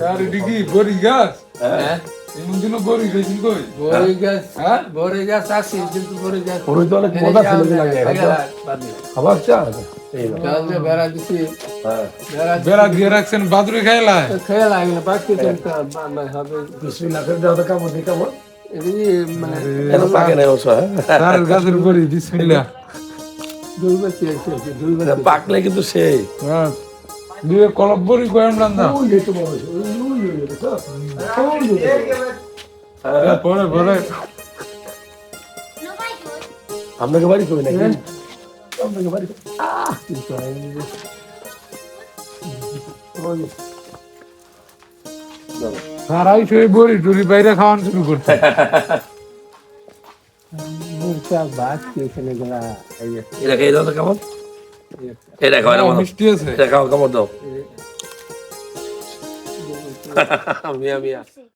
আর এটা কি বড়ি গাছ? হ্যাঁ এমন দিনও বড়ি খাইছেন কই? বড়ি গাছ হ্যাঁ? বড়ি গাছ আছে কিন্তু বড়ি গাছ বড়ি তো অনেক মজা ছেলে লাগে খাবার চা এই না গাছে বেড়া দিছি হ্যাঁ বেড়া দিয়ে রাখছেন বাদুড়ে খাইলাই? খেয়ে লাগে না বাকি হবে বিসমিল্লাহ করে দাও তো কামড় দি কামড় এটি মানে এত পাকে নাই অবশ্য তার গাছের বড়ি বিসমিল্লাহ। দুলবাতি আছে দুলবাতি পাকলে কিন্তু সেই হ্যাঁ দিয়ে কলব বড়ি কয়েম রান্না ওই যে তো বড় ওই পরে পরে আপনাকে বাড়ি কই নাকি আপনাকে বাড়ি কিন্তু সারাই সেই বড়ি টুরি বাইরে খাওয়ান শুরু করছে। মুখটা বাদ এখানে গেলা এই এটা খেয়ে দাও তো কেমন এটা খাও না মিষ্টি আছে। এটা খাও কামড় দাও মিয়া মিয়া